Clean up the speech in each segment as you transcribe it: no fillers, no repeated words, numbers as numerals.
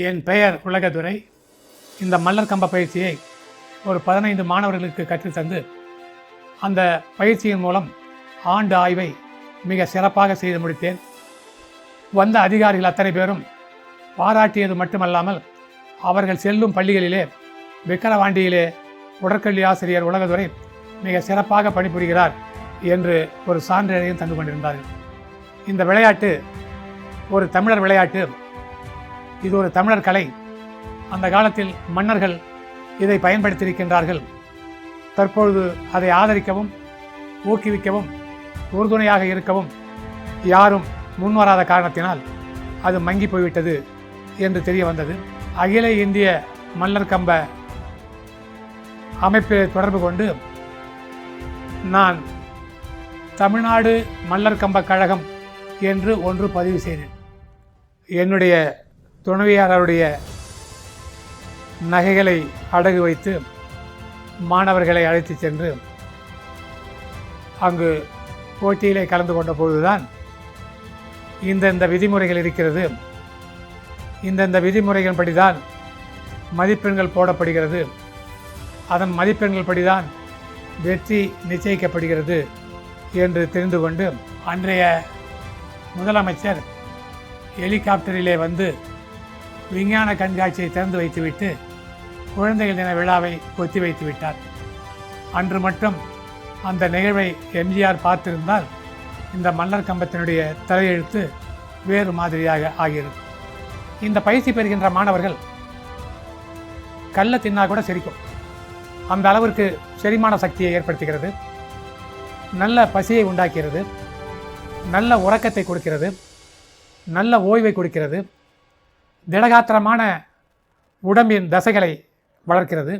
என் பெயர் உலகதுரை. இந்த மல்லர் கம்ப பயிற்சியை ஒரு 15 மாணவர்களுக்கு கற்றுத்தந்து அந்த பயிற்சியின் மூலம் ஆண்டு ஆய்வை மிக சிறப்பாக செய்து முடித்தேன். வந்த அதிகாரிகள் அத்தனை பேரும் பாராட்டியது மட்டுமல்லாமல் அவர்கள் செல்லும் பள்ளிகளிலே விக்கிரவாண்டியிலே உடற்கல்வி ஆசிரியர் உலகதுரை மிக சிறப்பாக பணிபுரிகிறார் என்று ஒரு சான்றிதழையும் தந்து கொண்டிருந்தார்கள். இந்த விளையாட்டு ஒரு தமிழர் விளையாட்டு, இது ஒரு தமிழர் கலை. அந்த காலத்தில் மன்னர்கள் இதை பயன்படுத்தியிருக்கின்றார்கள். தற்பொழுது அதை ஆதரிக்கவும் ஊக்குவிக்கவும் உறுதுணையாக இருக்கவும் யாரும் முன்வராத காரணத்தினால் அது மங்கி போய்விட்டது என்று தெரிய வந்தது. அகில இந்திய மல்லர் கம்ப அமைப்பில் தொடர்பு கொண்டு நான் தமிழ்நாடு மல்லர் கம்ப கழகம் என்று ஒன்று பதிவு செய்தேன். என்னுடைய துணைவியாருடைய நகைகளை அடகு வைத்து மாணவர்களை அழைத்து சென்று அங்கு போட்டியிலே கலந்து கொண்ட பொழுதுதான் இந்தந்த விதிமுறைகள் இருக்கிறது, இந்தந்த விதிமுறைகள் படிதான் மதிப்பெண்கள் போடப்படுகிறது, அதன் மதிப்பெண்கள் படிதான் வெற்றி நிச்சயிக்கப்படுகிறது என்று தெரிந்து கொண்டு அன்றைய முதலமைச்சர் ஹெலிகாப்டரிலே வந்து விஞ்ஞான கண்காட்சியை திறந்து வைத்துவிட்டு குழந்தைகள் தின விழாவை ஒத்தி வைத்து விட்டார். அன்று மட்டும் அந்த நிகழ்வை எம்ஜிஆர் பார்த்திருந்தால் இந்த மல்லர் கம்பத்தினுடைய தலையெழுத்து வேறு மாதிரியாக ஆகிறது. இந்த பயிற்சி பெறுகின்ற மாணவர்கள் கல்ல தின்னா கூட செரிக்கும், அந்த அளவிற்கு செரிமான சக்தியை ஏற்படுத்துகிறது, நல்ல பசியை உண்டாக்கிறது, நல்ல உறக்கத்தை கொடுக்கிறது, நல்ல ஓய்வை கொடுக்கிறது, திடகாத்திரமான உடம்பின் தசைகளை வளர்க்கிறது.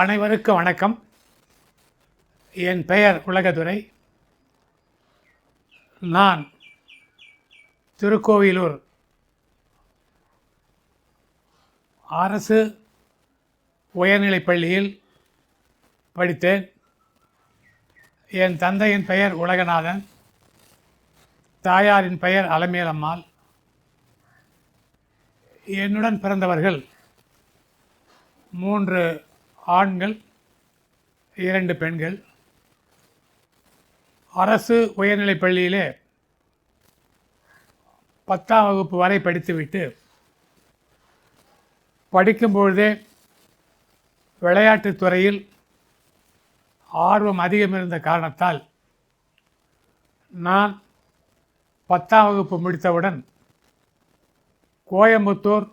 அனைவருக்கும் வணக்கம். என் பெயர் உலகதுரை. நான் திருக்கோவிலூர் அரசு உயர்நிலைப் பள்ளியில் படித்தேன். என் தந்தையின் பெயர் உலகநாதன், தாயாரின் பெயர் அலமேலம்மாள். என்னுடன் பிறந்தவர்கள் 3 ஆண்கள் 2 பெண்கள். அரசு உயர்நிலைப் பள்ளியிலே 10ஆம் வகுப்பு வரை படித்துவிட்டு படிக்கும்பொழுதே விளையாட்டுத் துறையில் ஆர்வம் அதிகம் இருந்த காரணத்தால் நான் 10ஆம் வகுப்பு முடித்தவுடன் கோயம்புத்தூர்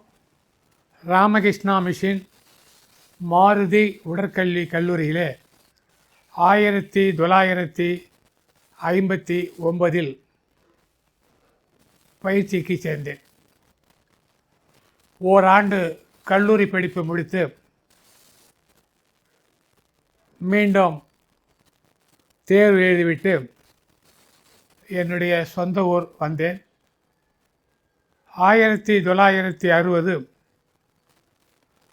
ராமகிருஷ்ணா மிஷின் மாருதி உடற்கல்வி கல்லூரியிலே 1959 பயிற்சிக்கு சேர்ந்தேன். ஓராண்டு கல்லூரி படிப்பு முடித்து மீண்டும் தேர்வு எழுதிவிட்டு என்னுடைய சொந்த ஊர் வந்தேன். 1960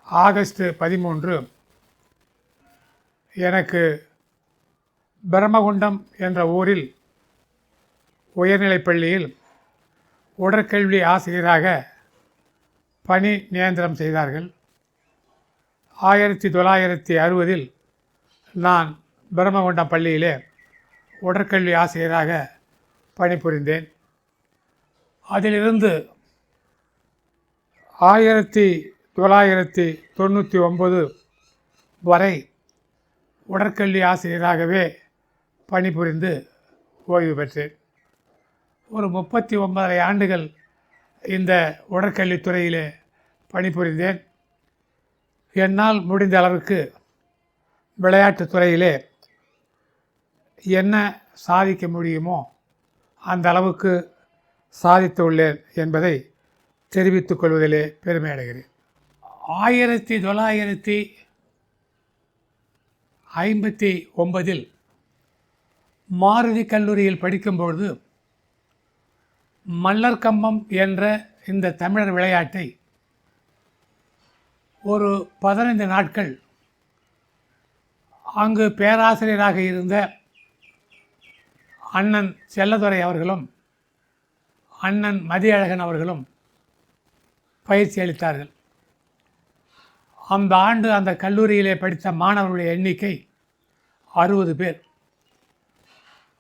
ஆகஸ்ட் 13 எனக்கு பிரம்மகுண்டம் என்ற ஊரில் உயர்நிலைப் பள்ளியில் உடற்கல்வி ஆசிரியராக பணி நியந்திரம் செய்தார்கள். 1960 நான் பிரம்மகுண்டம் பள்ளியிலே உடற்கல்வி ஆசிரியராக பணிபுரிந்தேன். அதிலிருந்து 1999 வரை உடற்கல்வி ஆசிரியராகவே பணிபுரிந்து ஓய்வு பெற்றேன். ஒரு 39 ஆண்டுகள் இந்த உடற்கல்வித்துறையிலே பணிபுரிந்தேன். என்னால் முடிந்த அளவுக்கு விளையாட்டுத் துறையிலே என்ன சாதிக்க முடியுமோ அந்த அளவுக்கு சாதித்துள்ளேன் என்பதை தெரிவித்துக் கொள்வதிலே பெருமை அடைகிறேன். 1960 1959 மாருதி கல்லூரியில் படிக்கும்பொழுது மல்லர் கம்பம் என்ற இந்த தமிழர் விளையாட்டை ஒரு 15 நாட்கள் அங்கு பேராசிரியராக இருந்த அண்ணன் செல்லதுரை அவர்களும் அண்ணன் மதியழகன் அவர்களும் பயிற்சி அளித்தார்கள். அந்த ஆண்டு அந்த கல்லூரியிலே படித்த மாணவர்களுடைய எண்ணிக்கை 60 பேர்.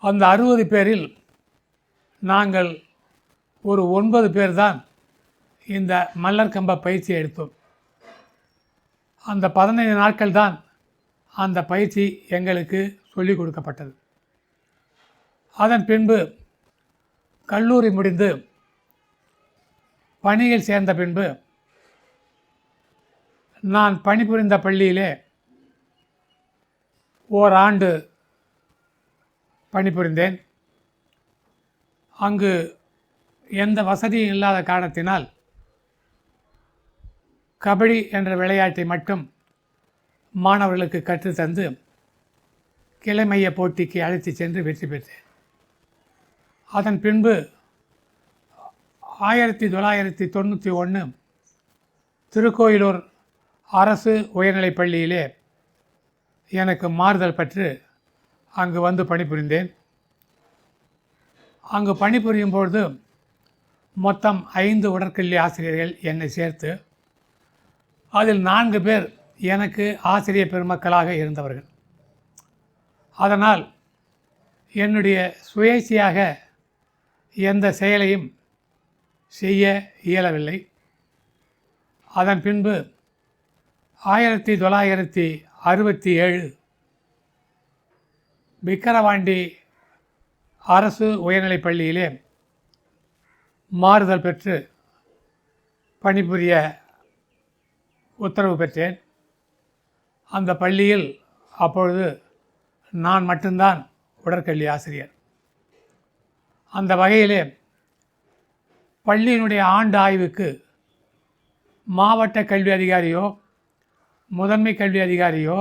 அந்த 60 பேரில் நாங்கள் ஒரு 9 பேர் தான் இந்த மல்லர் கம்ப பயிற்சி எடுத்தோம். அந்த 15 நாட்கள் தான் அந்த பயிற்சி எங்களுக்கு சொல்லிக் கொடுக்கப்பட்டது. அதன் பின்பு கல்லூரி முடிந்து பணியில் சேர்ந்த பின்பு நான் பணிபுரிந்த பள்ளியிலே ஓராண்டு பணிபுரிந்தேன். அங்கு எந்த வசதியும் இல்லாத காரணத்தினால் கபடி என்ற விளையாட்டை மட்டும் மாணவர்களுக்கு கற்றுத்தந்து கிளைமைய போட்டிக்கு அழைத்து சென்று வெற்றி பெற்றேன். அதன் பின்பு 1991 திருக்கோயிலூர் அரசு உயர்நிலைப் பள்ளியிலே எனக்கு மாறுதல் பெற்று அங்கு வந்து பணிபுரிந்தேன். அங்கு பணிபுரியும் பொழுது மொத்தம் 5 உடற்கல்வி ஆசிரியர்கள் என்னை சேர்த்து, அதில் 4 பேர் எனக்கு ஆசிரியர் பெருமக்களாக இருந்தவர்கள். அதனால் என்னுடைய சுயேட்சையாக எந்த செயலையும் செய்ய இயலவில்லை. அதன் பின்பு 1967 விக்கிரவாண்டி அரசு உயர்நிலைப் பள்ளியிலே மாறுதல் பெற்று பணிபுரிய உத்தரவு பெற்றேன். அந்த பள்ளியில் அப்பொழுது நான் மட்டும்தான் உடற்கல்வி ஆசிரியர். அந்த வகையிலே பள்ளியினுடைய ஆண்டு ஆய்வுக்கு மாவட்ட கல்வி அதிகாரியோ, முதன்மை கல்வி அதிகாரியோ,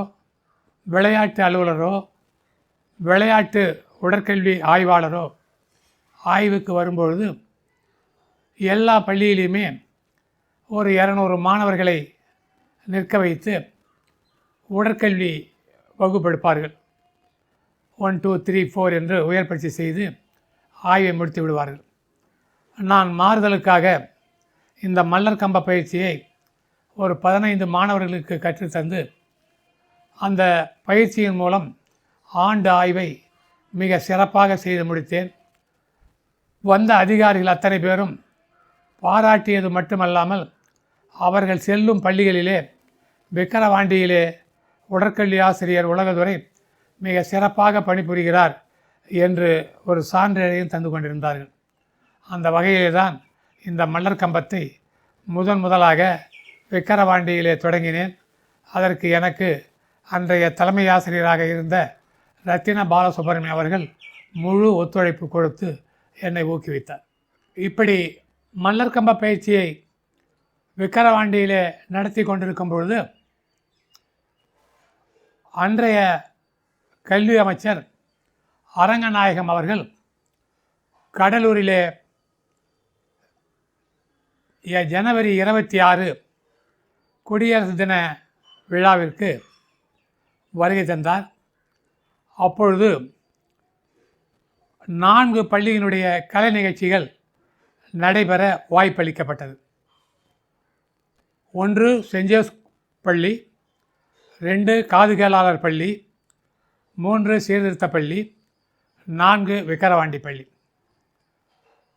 விளையாட்டு அலுவலரோ, விளையாட்டு உடற்கல்வி ஆய்வாளரோ ஆய்வுக்கு வரும்பொழுது எல்லா பள்ளியிலையுமே ஒரு 200 மாணவர்களை நிற்க வைத்து உடற்கல்வி வகுப்பெடுப்பார்கள். 1, 2, 3, 4 என்று உயர் பயிற்சி செய்து ஆய்வை முடித்து விடுவார்கள். நான் மாறுதலுக்காக இந்த மல்லர் கம்ப பயிற்சியை ஒரு 15 மாணவர்களுக்கு கற்றுத்தந்து அந்த பயிற்சியின் மூலம் ஆண்டு ஆய்வை மிக சிறப்பாக செய்து முடித்தேன். வந்த அதிகாரிகள் அத்தனை பேரும் பாராட்டியது மட்டுமல்லாமல் அவர்கள் செல்லும் பள்ளிகளிலே விக்கிரவாண்டியிலே உடற்கல்வி ஆசிரியர் உலகதுரை மிக சிறப்பாக பணிபுரிகிறார் என்று ஒரு சான்றிதழையும் தந்து கொண்டிருந்தார்கள். அந்த வகையிலே தான் இந்த மல்லர் கம்பத்தை முதலாக விக்கிரவாண்டியிலே தொடங்கினேன். அதற்கு எனக்கு அன்றைய தலைமை ஆசிரியராக இருந்த ரத்தின பாலசுப்ரமணியம் அவர்கள் முழு ஒத்துழைப்பு கொடுத்து என்னை ஊக்குவித்தார். இப்படி மல்லர் கம்ப பயிற்சியை விக்கிரவாண்டியிலே நடத்தி கொண்டிருக்கும் பொழுது அன்றைய கல்வி அமைச்சர் அரங்கநாயகம் அவர்கள் கடலூரிலே ஜனவரி 26 குடியரசு தின விழாவிற்கு வருகை தந்தார். அப்பொழுது 4 பள்ளியினுடைய கலை நிகழ்ச்சிகள் நடைபெற வாய்ப்பளிக்கப்பட்டது. 1 சென்ட் ஜோஸ் பள்ளி, 2 காதுகேளாளர் பள்ளி, 3 சீர்திருத்த பள்ளி, 4 விக்கிரவாண்டி பள்ளி.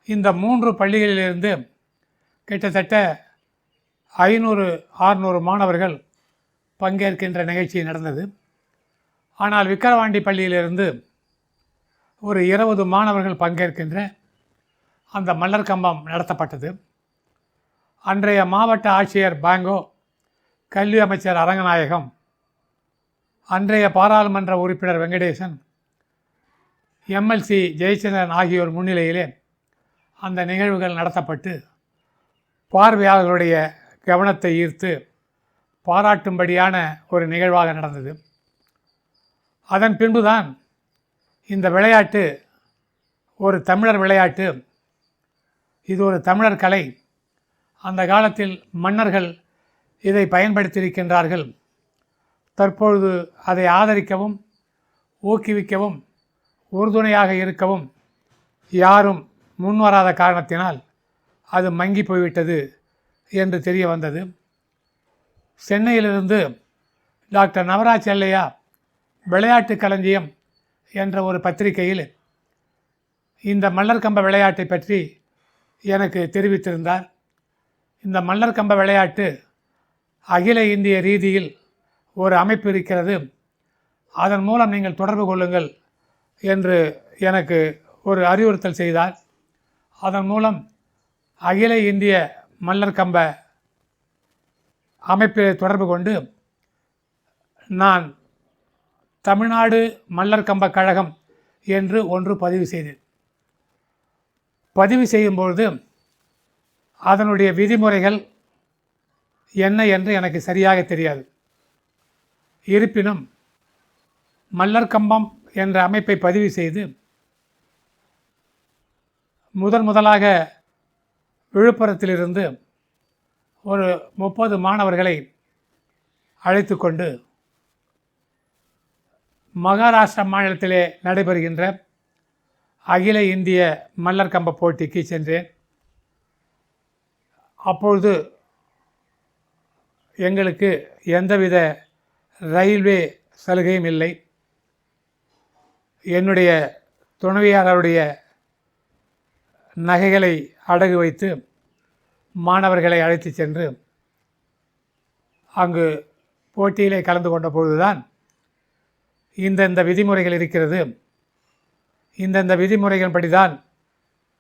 இந்த 3 பள்ளிகளிலிருந்து கிட்டத்தட்ட 500-600 மாணவர்கள் பங்கேற்கின்ற நிகழ்ச்சி நடந்தது. ஆனால் விக்கிரவாண்டி பள்ளியிலிருந்து ஒரு 20 மாணவர்கள் பங்கேற்கின்ற அந்த மல்லர் கம்பம் நடத்தப்பட்டது. அன்றைய மாவட்ட ஆட்சியர் பாங்கோ, கல்வி அமைச்சர் அரங்கநாயகம், அன்றைய பாராளுமன்ற உறுப்பினர் வெங்கடேசன், எம்எல்சி ஜெயச்சந்திரன் ஆகியோர் முன்னிலையிலே அந்த நிகழ்வுகள் நடத்தப்பட்டு பார்வையாளர்களுடைய கவனத்தை ஈர்த்து பாராட்டும்படியான ஒரு நிகழ்வாக நடந்தது. அதன் பின்புதான் இந்த விளையாட்டு ஒரு தமிழர் விளையாட்டு, இது ஒரு தமிழர் கலை. அந்த காலத்தில் மன்னர்கள் இதை பயன்படுத்தியிருக்கின்றார்கள். தற்பொழுது அதை ஆதரிக்கவும் ஊக்குவிக்கவும் உறுதுணையாக இருக்கவும் யாரும் முன்வராத காரணத்தினால் அது மங்கி போய்விட்டது என்று தெரிய வந்தது. சென்னையிலிருந்து டாக்டர் நவராஜ் செல்லையா விளையாட்டு களஞ்சியம் என்ற ஒரு பத்திரிகையில் இந்த மல்லர் கம்ப விளையாட்டை பற்றி எனக்கு தெரிவித்திருந்தார். இந்த மல்லர் கம்ப விளையாட்டு அகில இந்திய ரீதியில் ஒரு அமைப்பு இருக்கிறது, அதன் மூலம் நீங்கள் தொடர்பு கொள்ளுங்கள் என்று எனக்கு ஒரு அறிவுறுத்தல் செய்தார். அதன் மூலம் அகில இந்திய மல்லர் கம்ப அமைப்பில் தொடர்பு கொண்டு நான் தமிழ்நாடு மல்லர் கம்ப கழகம் என்று ஒன்று பதிவு செய்தேன். பதிவு செய்யும்பொழுது அதனுடைய விதிமுறைகள் என்ன என்று எனக்கு சரியாக தெரியாது. இருப்பினும் மல்லர் கம்பம் என்ற அமைப்பை பதிவு செய்து முதலாக விழுப்புரத்திலிருந்து ஒரு 30 மாணவர்களை அழைத்து கொண்டு மகாராஷ்டிரா மாநிலத்திலே நடைபெறுகின்ற அகில இந்திய மல்லர் கம்ப போட்டிக்கு சென்றேன். அப்பொழுது எங்களுக்கு எந்தவித ரயில்வே சலுகையும் இல்லை. என்னுடைய துணைவியாளருடைய நகைகளை அடகு வைத்து மாணவர்களை அழைத்து சென்று அங்கு போட்டியிலே கலந்து கொண்ட பொழுதுதான் இந்தந்த விதிமுறைகள் இருக்கிறது, இந்தந்த விதிமுறைகள் படிதான்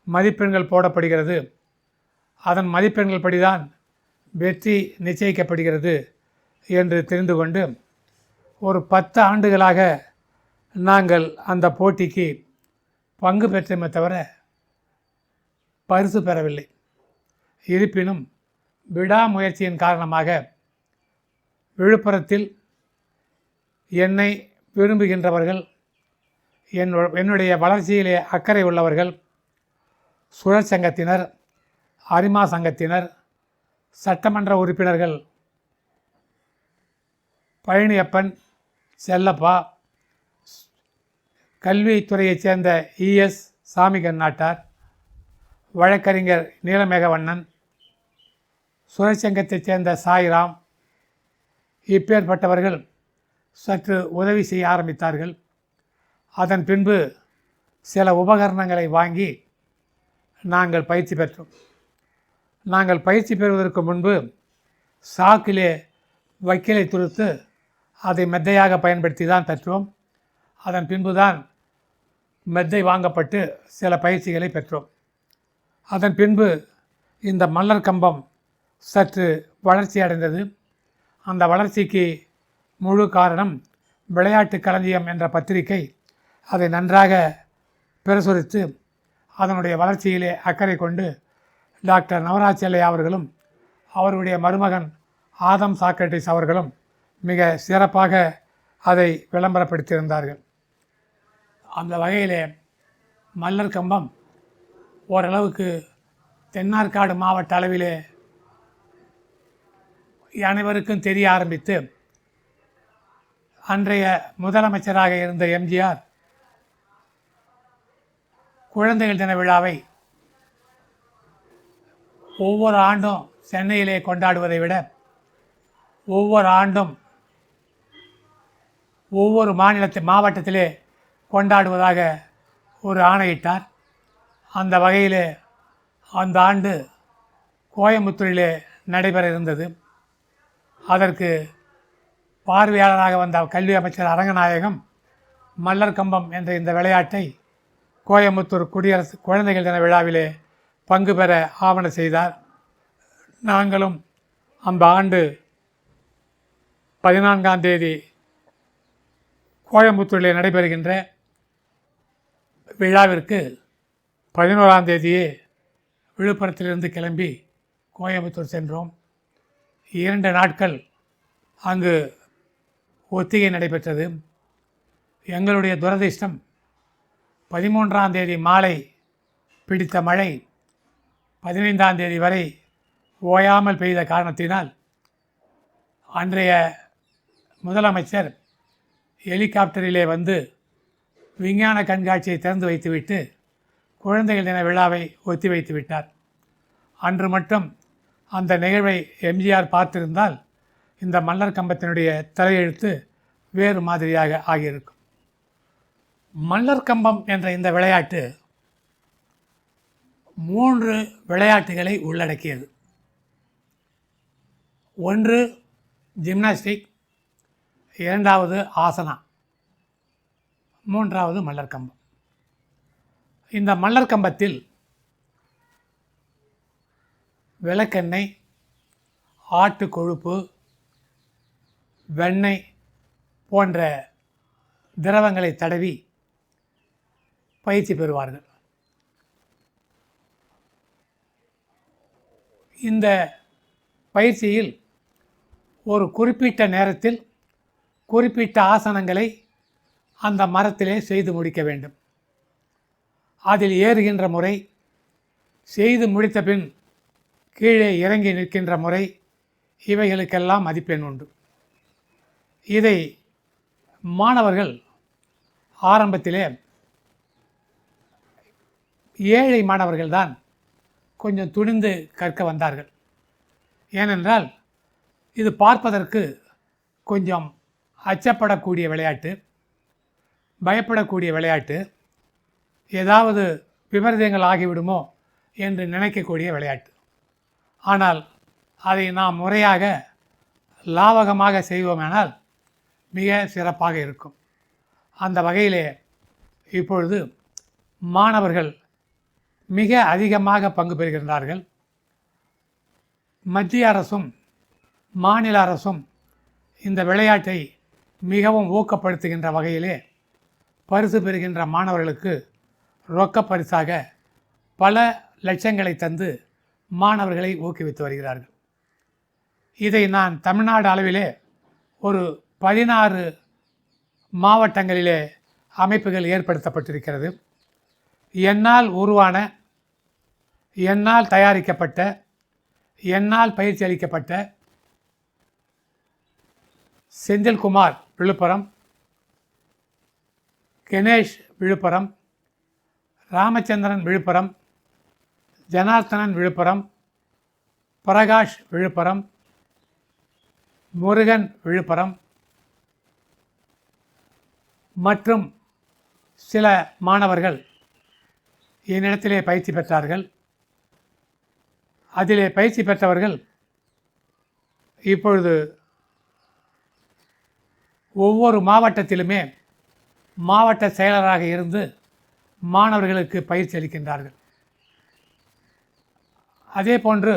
மதிப்பெண்கள் போடப்படுகிறது, அதன் மதிப்பெண்கள் படிதான் வெற்றி நிச்சயிக்கப்படுகிறது என்று தெரிந்து கொண்டு ஒரு 10 ஆண்டுகளாக நாங்கள் அந்த போட்டிக்கு பங்கு பெற்றோமே தவிர பரிசு பெறவில்லை. இருப்பினும் விடாமுயற்சியின் காரணமாக விழுப்புரத்தில் என்னை விரும்புகின்றவர்கள், என்னுடைய வளர்ச்சியிலே அக்கறை உள்ளவர்கள், சுழற் சங்கத்தினர், அரிமா சங்கத்தினர், சட்டமன்ற உறுப்பினர்கள் பழனியப்பன், செல்லப்பா, கல்வித்துறையைச் சேர்ந்த இஎஸ் சாமி கண்ணாட்டார், வழக்கறிஞர் நீலமேகவண்ணன், சுழற்சங்கத்தைச் சேர்ந்த சாய்ராம், இப்பேற்பட்டவர்கள் சற்று உதவி செய்ய ஆரம்பித்தார்கள். அதன் பின்பு சில உபகரணங்களை வாங்கி நாங்கள் பயிற்சி பெற்றோம். நாங்கள் பயிற்சி பெறுவதற்கு முன்பு சாக்கிலே வைக்கலை துருத்து அதை மெத்தையாக பயன்படுத்தி தான் பெற்றோம். அதன் பின்புதான் மெத்தை வாங்கப்பட்டு சில பயிற்சிகளை பெற்றோம். அதன் பின்பு இந்த மல்லர் கம்பம் சற்று வளர்ச்சி அடைந்தது. அந்த வளர்ச்சிக்கு முழு காரணம் விளையாட்டு களஞ்சியம் என்ற பத்திரிகை அதை நன்றாக பிரசுரித்து அதனுடைய வளர்ச்சியிலே அக்கறை கொண்டு டாக்டர் நவராஜ் செல்லையா அவர்களும் அவருடைய மருமகன் ஆதம் சாக்ரட்டிஸ் அவர்களும் மிக சிறப்பாக அதை விளம்பரப்படுத்தியிருந்தார்கள். அந்த வகையிலே மல்லர் கம்பம் ஓரளவுக்கு தென்னார்காடு மாவட்ட அளவிலே அனைவருக்கும் தெரிய ஆரம்பித்து அன்றைய முதலமைச்சராக இருந்த எம்ஜிஆர் குழந்தைகள் தின விழாவை ஒவ்வொரு ஆண்டும் சென்னையிலே கொண்டாடுவதை விட ஒவ்வொரு ஆண்டும் ஒவ்வொரு மாவட்டத்திலே கொண்டாடுவதாக ஒரு ஆணையிட்டார். அந்த வகையிலே அந்த ஆண்டு கோயம்புத்தூரிலே நடைபெற இருந்தது. அதற்கு பார்வையாளராக வந்த கல்வி அமைச்சர் அரங்கநாயகம் மல்லர் கம்பம் என்ற இந்த விளையாட்டை கோயம்புத்தூர் குடியரசு குழந்தைகள் தின விழாவிலே பங்கு பெற ஆவணம் செய்தார். நாங்களும் அந்த ஆண்டு 14ஆம் தேதி கோயம்புத்தூரில் நடைபெறுகின்ற விழாவிற்கு 11ஆம் தேதியே விழுப்புரத்திலிருந்து கிளம்பி கோயம்புத்தூர் சென்றோம். 2 நாட்கள் அங்கு ஒத்திகை நடைபெற்றது. எங்களுடைய துரதிர்ஷ்டம் 13ஆம் தேதி மாலை பிடித்த மழை 15ஆம் தேதி வரை ஓயாமல் பெய்த காரணத்தினால் அன்றைய முதலமைச்சர் ஹெலிகாப்டரிலே வந்து விஞ்ஞான கண்காட்சியை திறந்து வைத்துவிட்டு குழந்தைகள் தின விழாவை ஒத்தி வைத்து விட்டார். அன்று மட்டும் அந்த நிகழ்வை எம்ஜிஆர் பார்த்திருந்தால் இந்த மல்லர் கம்பத்தினுடைய தலையெழுத்து வேறு மாதிரியாக ஆகியிருக்கும். மல்லர் கம்பம் என்ற இந்த விளையாட்டு 3 விளையாட்டுகளை உள்ளடக்கியது. ஒன்று ஜிம்னாஸ்டிக், 2வது ஆசனா, 3வது மல்லர் கம்பம். இந்த மல்லர் கம்பத்தில் விளக்கெண்ணெய், ஆட்டு கொழுப்பு, வெண்ணெய் போன்ற திரவங்களை தடவி பயிற்சி பெறுவார்கள். இந்த பயிற்சியில் ஒரு குறிப்பிட்ட நேரத்தில் குறிப்பிட்ட ஆசனங்களை அந்த மரத்திலே செய்து முடிக்க வேண்டும். அதில் ஏறுகின்ற முறை, செய்து முடித்த பின் கீழே இறங்கி நிற்கின்ற முறை, இவைகளுக்கெல்லாம் மதிப்பெண் உண்டு. இதை மாணவர்கள் ஆரம்பத்திலே ஏழை மாணவர்கள்தான் கொஞ்சம் துணிந்து கற்க வந்தார்கள். ஏனென்றால் இது பார்ப்பதற்கு கொஞ்சம் அச்சப்படக்கூடிய விளையாட்டு, பயப்படக்கூடிய விளையாட்டு, ஏதாவது விபரீதங்கள் ஆகிவிடுமோ என்று நினைக்கக்கூடிய விளையாட்டு. ஆனால் அதை நாம் முறையாக லாவகமாக செய்வோமானால் மிக சிறப்பாக இருக்கும். அந்த வகையிலே இப்பொழுது மாணவர்கள் மிக அதிகமாக பங்கு பெறுகின்றார்கள். மத்திய அரசும் மாநில அரசும் இந்த விளையாட்டை மிகவும் ஊக்கப்படுத்துகின்ற வகையிலே பரிசு பெறுகின்ற மாணவர்களுக்கு ரொக்க பரிசாக பல லட்சங்களை தந்து மாணவர்களை ஊக்குவித்து வருகிறார்கள். இதை நான் தமிழ்நாடு அளவிலே ஒரு 16 மாவட்டங்களிலே அமைப்புகள் ஏற்படுத்தப்பட்டிருக்கிறது. என்னால் உருவான, என்னால் தயாரிக்கப்பட்ட, என்னால் பயிற்சி அளிக்கப்பட்ட செந்தில்குமார் விழுப்புரம், கணேஷ் விழுப்புரம், ராமச்சந்திரன் விழுப்புரம், ஜனார்த்தனன் விழுப்புரம், பிரகாஷ் விழுப்புரம், முருகன் விழுப்புரம் மற்றும் சில மாணவர்கள் என்னிடத்திலே பயிற்சி பெற்றார்கள். அதிலே பயிற்சி பெற்றவர்கள் இப்பொழுது ஒவ்வொரு மாவட்டத்திலுமே மாவட்ட செயலராக இருந்து மாணவர்களுக்கு பயிற்சி அளிக்கின்றார்கள். அதே போன்று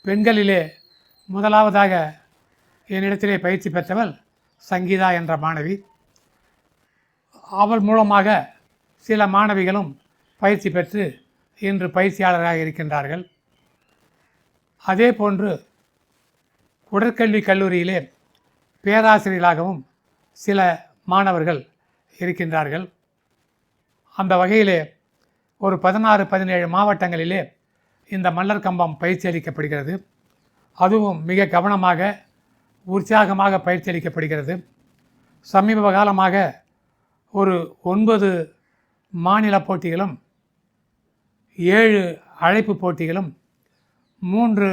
பெண்களிலே முதலாவதாக என்னிடத்திலே பயிற்சி பெற்றவள் சங்கீதா என்ற மாணவி. அவள் மூலமாக சில மாணவிகளும் பயிற்சி பெற்று இன்று பயிற்சியாளராக இருக்கின்றார்கள். அதே போன்று உடற்கல்வி கல்லூரியிலே பேராசிரியர்களாகவும் சில மாணவர்கள் இருக்கின்றார்கள். அந்த வகையிலே ஒரு 16-17 மாவட்டங்களிலே இந்த மல்லர் கம்பம் பயிற்சி அளிக்கப்படுகிறது. அதுவும் மிக கவனமாக, உற்சாகமாக பயிற்சி அளிக்கப்படுகிறது. சமீப காலமாக ஒரு 9 மாநில போட்டிகளும் 7 அழைப்பு போட்டிகளும் 3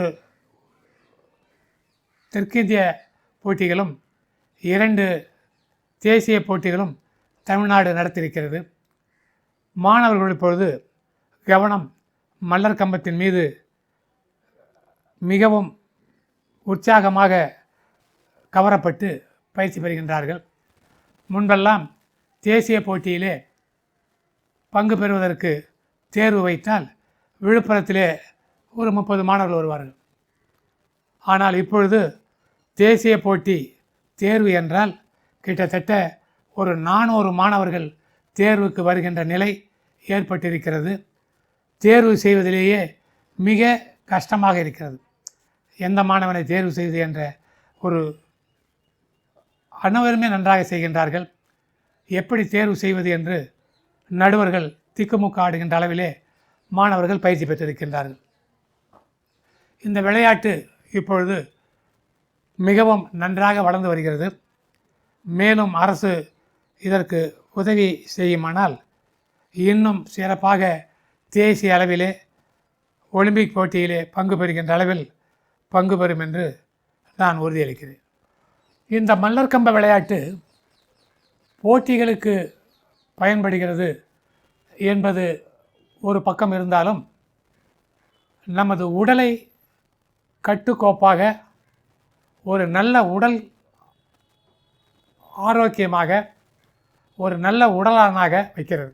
தெற்கிந்திய போட்டிகளும் 2 தேசிய போட்டிகளும் தமிழ்நாடு நடத்தியிருக்கிறது. மாணவர்கள் இப்பொழுது கவனம் மல்லர் கம்பத்தின் மீது மிகவும் உற்சாகமாக கவரப்பட்டு பயிற்சி பெறுகின்றார்கள். முன்பெல்லாம் தேசிய போட்டியிலே பங்கு பெறுவதற்கு தேர்வு வைத்தால் விழுப்புரத்திலே ஒரு 30 மாணவர்கள் வருவார்கள். ஆனால் இப்பொழுது தேசிய போட்டி தேர்வு என்றால் கிட்டத்தட்ட ஒரு 400 மாணவர்கள் தேர்வுக்கு வருகின்ற நிலை ஏற்பட்டிருக்கிறது. தேர்வு செய்வதிலேயே மிக கஷ்டமாக இருக்கிறது. எந்த மாணவனை தேர்வு செய்வது என்ற ஒரு அனைவருமே நன்றாக செய்கின்றார்கள். எப்படி தேர்வு செய்வது என்று நடுவர்கள் திக்குமுக்கு ஆடுகின்ற அளவிலே மாணவர்கள் பயிற்சி பெற்றிருக்கின்றார்கள். இந்த விளையாட்டு இப்பொழுது மிகவும் நன்றாக வளர்ந்து வருகிறது. மேலும் அரசு இதற்கு உதவி செய்யுமானால் இன்னும் சிறப்பாக தேசிய அளவிலே ஒலிம்பிக் போட்டியிலே பங்கு பெறுகின்ற அளவில் பங்கு பெறும் என்று நான் உறுதியளிக்கிறேன். இந்த மல்லர்கம்ப விளையாட்டு போட்டிகளுக்கு பயன்படுகிறது என்பது ஒரு பக்கம் இருந்தாலும் நமது உடலை கட்டுக்கோப்பாக ஒரு நல்ல உடல் ஆரோக்கியமாக ஒரு நல்ல உடலானாக வைக்கிறது.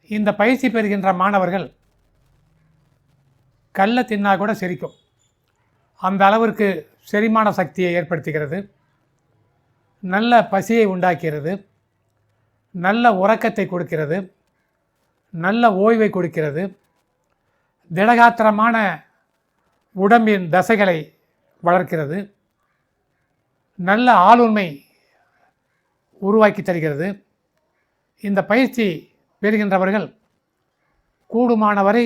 இந்த பயிற்சி பெறுகின்ற மாணவர்கள் கல்லை தின்னா கூட செரிக்கும், அந்த அளவிற்கு செரிமான சக்தியை ஏற்படுத்துகிறது, நல்ல பசியை உண்டாக்கிறது, நல்ல உறக்கத்தை கொடுக்கிறது, நல்ல ஓய்வை கொடுக்கிறது, திடகாத்திரமான உடம்பின் தசைகளை வளர்க்கிறது, நல்ல ஆளுமை உருவாக்கி தருகிறது. இந்த பயிற்சி பெறுகின்றவர்கள் கூடுமானவரை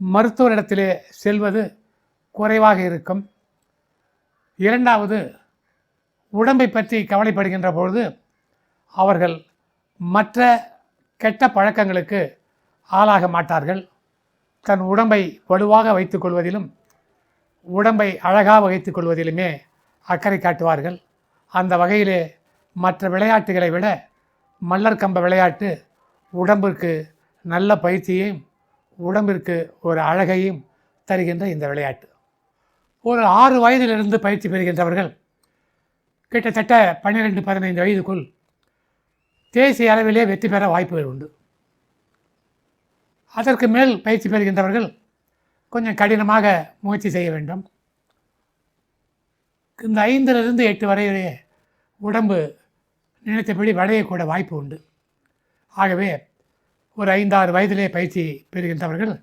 மருத்துவரிடத்திலே செல்வது குறைவாக இருக்கும். இரண்டாவது, உடம்பை பற்றி கவலைப்படுகின்ற பொழுது அவர்கள் மற்ற கெட்ட பழக்கங்களுக்கு ஆளாக மாட்டார்கள். தன் உடம்பை வலுவாக வைத்துக் கொள்வதிலும் உடம்பை அழகாக வைத்துக் கொள்வதிலுமே அக்கறை காட்டுவார்கள். அந்த வகையிலே மற்ற விளையாட்டுகளை விட மல்லர்கம்ப விளையாட்டு உடம்பிற்கு நல்ல பயிற்சியையும் உடம்பிற்கு ஒரு அழகையும் தருகின்ற இந்த விளையாட்டு. ஒரு 6 வயதிலிருந்து பயிற்சி பெறுகின்றவர்கள் கிட்டத்தட்ட 12-15 வயதுக்குள் தேசிய அளவிலே வெற்றி பெற வாய்ப்புகள் உண்டு. அதற்கு மேல் பயிற்சி பெறுகின்றவர்கள் கொஞ்சம் கடினமாக முயற்சி செய்ய வேண்டும். இந்த 5-8 வரையிலே உடம்பு நினைத்தபடி வளையக்கூட வாய்ப்பு உண்டு. ஆகவே ஒரு 5-6 வயதிலே பயிற்சி பெறுகின்றவர்கள்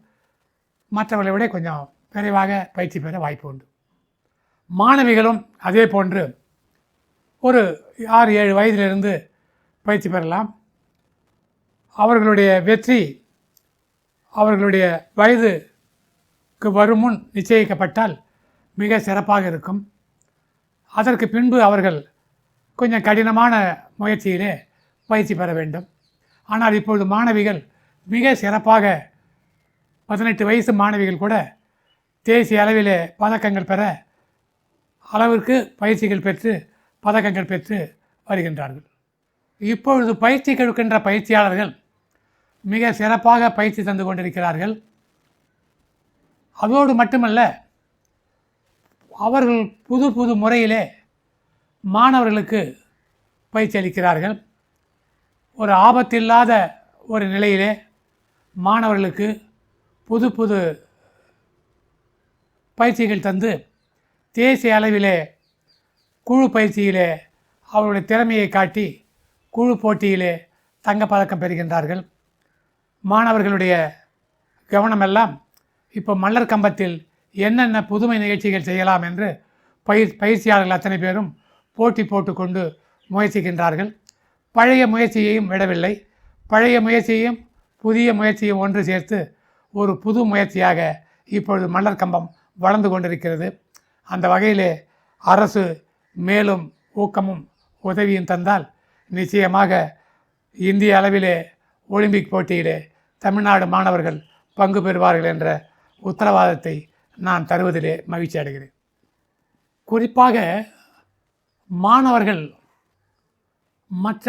மற்றவர்களை விட கொஞ்சம் விரைவாக பயிற்சி பெற வாய்ப்பு உண்டு. மாணவிகளும் அதே போன்று ஒரு 6-7 வயதிலிருந்து பயிற்சி பெறலாம். அவர்களுடைய வெற்றி அவர்களுடைய வயதுக்கு வரும் முன் நிச்சயிக்கப்பட்டால் மிக சிறப்பாக இருக்கும். அதற்கு பின்பு அவர்கள் கொஞ்சம் கடினமான முயற்சியிலே பயிற்சி பெற வேண்டும். ஆனால் இப்பொழுது மாணவிகள் மிக சிறப்பாக 18 வயசு மாணவிகள் கூட தேசிய அளவிலே பதக்கங்கள் பெற அளவிற்கு பயிற்சிகள் பெற்று பதக்கங்கள் பெற்று வருகின்றார்கள். இப்பொழுது பயிற்சி கொடுக்கின்ற பயிற்சியாளர்கள் மிக சிறப்பாக பயிற்சி தந்து கொண்டிருக்கிறார்கள். அதோடு மட்டுமல்ல, அவர்கள் புது புது முறையிலே மாணவர்களுக்கு பயிற்சி அளிக்கிறார்கள். ஒரு ஆபத்தில்லாத ஒரு நிலையிலே மாணவர்களுக்கு புது புது பயிற்சிகள் தந்து தேசிய அளவிலே குழு பயிற்சியிலே அவருடைய திறமையை காட்டி குழு போட்டியிலே தங்கப்பதக்கம் பெறுகின்றார்கள். மாணவர்களுடைய கவனமெல்லாம் இப்போ மல்லர் கம்பத்தில் என்னென்ன புதுமை நிகழ்ச்சிகள் செய்யலாம் என்று பயிற்சியாளர்கள் அத்தனை பேரும் போட்டி போட்டுக்கொண்டு முயற்சிக்கின்றார்கள். பழைய முயற்சியையும் விடவில்லை. பழைய முயற்சியையும் புதிய முயற்சியும் ஒன்று சேர்த்து ஒரு புது முயற்சியாக இப்பொழுது மல்லர் கம்பம் வளர்ந்து கொண்டிருக்கிறது. அந்த வகையிலே அரசு மேலும் ஊக்கமும் உதவியும் தந்தால் நிச்சயமாக இந்திய அளவிலே ஒலிம்பிக் போட்டியிலே தமிழ்நாடு மாணவர்கள் பங்கு பெறுவார்கள் என்ற உத்தரவாதத்தை நான் தருவதிலே மகிழ்ச்சி அடைகிறேன். குறிப்பாக மாணவர்கள் மற்ற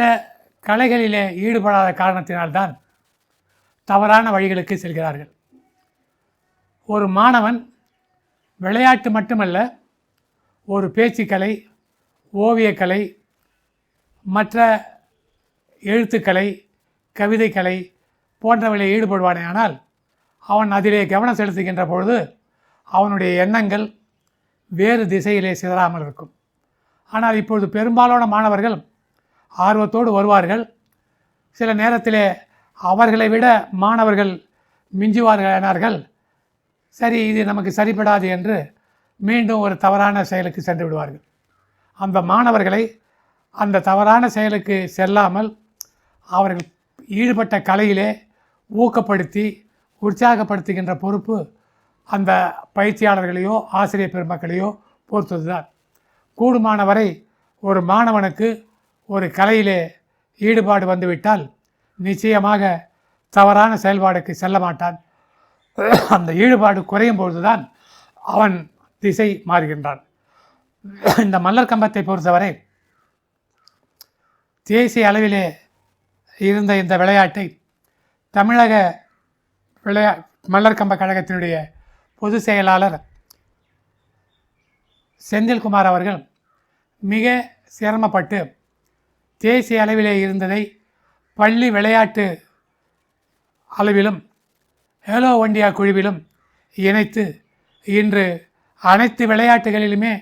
கலைகளிலே ஈடுபடாத காரணத்தினால்தான் தவறான வழிகளுக்கு செல்கிறார்கள். ஒரு மாணவன் விளையாட்டு மட்டுமல்ல, ஒரு பேச்சுக்கலை, ஓவியக்கலை, மற்ற எழுத்துக்கலை, கவிதைக்கலை போன்றவைகளில் ஈடுபடுவானேயானால் அவன் அதிலே கவனம் செலுத்துகின்ற பொழுது அவனுடைய எண்ணங்கள் வேறு திசையிலே சிதறாமல் இருக்கும். ஆனால் இப்பொழுது பெரும்பாலான மாணவர்கள் ஆர்வத்தோடு வருவார்கள். சில நேரத்திலே அவர்களை விட மாணவர்கள் மிஞ்சுவார்களானார்கள். சரி, இது நமக்கு சரிப்படாது என்று மீண்டும் ஒரு தவறான செயலுக்கு சென்று விடுவார்கள். அந்த மாணவர்களை அந்த தவறான செயலுக்கு செல்லாமல் அவர்கள் ஈடுபட்ட கலையிலே ஊக்கப்படுத்தி உற்சாகப்படுத்துகின்ற பொறுப்பு அந்த பயிற்சியாளர்களையோ ஆசிரியர் பெருமக்களையோ பொறுத்தது தான். கூடுமானவரை ஒரு மாணவனுக்கு ஒரு கலையிலே ஈடுபாடு வந்துவிட்டால் நிச்சயமாக தவறான செயல்பாடுக்கு செல்ல மாட்டான். அந்த ஈடுபாடு குறையும் பொழுதுதான் அவன் திசை மாறுகின்றான். இந்த மல்லர் கம்பத்தை பொறுத்தவரை தேசிய அளவிலே இருந்த இந்த விளையாட்டை தமிழக மல்லர் கம்ப கழகத்தினுடைய பொதுச் செயலாளர் செந்தில்குமார் அவர்கள் மிக சிரமப்பட்டு தேசிய அளவிலே இருந்ததை பள்ளி விளையாட்டு அளவிலும் ஹேலோ இண்டியா குழுவிலும் இணைத்து இன்று அனைத்து விளையாட்டுகளிலுமே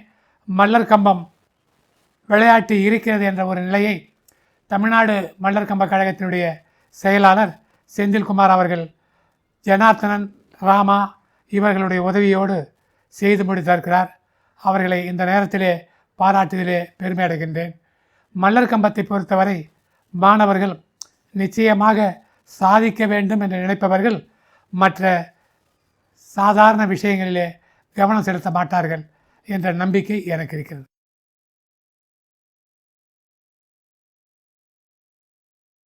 மல்லர் கம்பம் விளையாட்டு இருக்கிறது என்ற ஒரு நிலையை தமிழ்நாடு மல்லர் கம்ப கழகத்தினுடைய செயலாளர் செந்தில்குமார் அவர்கள் ஜனார்த்தனன், ராமா இவர்களுடைய உதவியோடு செய்து முடித்திருக்கிறார். அவர்களை இந்த நேரத்திலே பாராட்டுவதிலே பெருமை அடைகின்றேன். மல்லர் கம்பத்தை பொறுத்தவரை மாணவர்கள் நிச்சயமாக சாதிக்க வேண்டும் என்று நினைப்பவர்கள் மற்ற சாதாரண விஷயங்களிலே கவனம் செலுத்த மாட்டார்கள் என்ற நம்பிக்கை எனக்கு இருக்கிறது.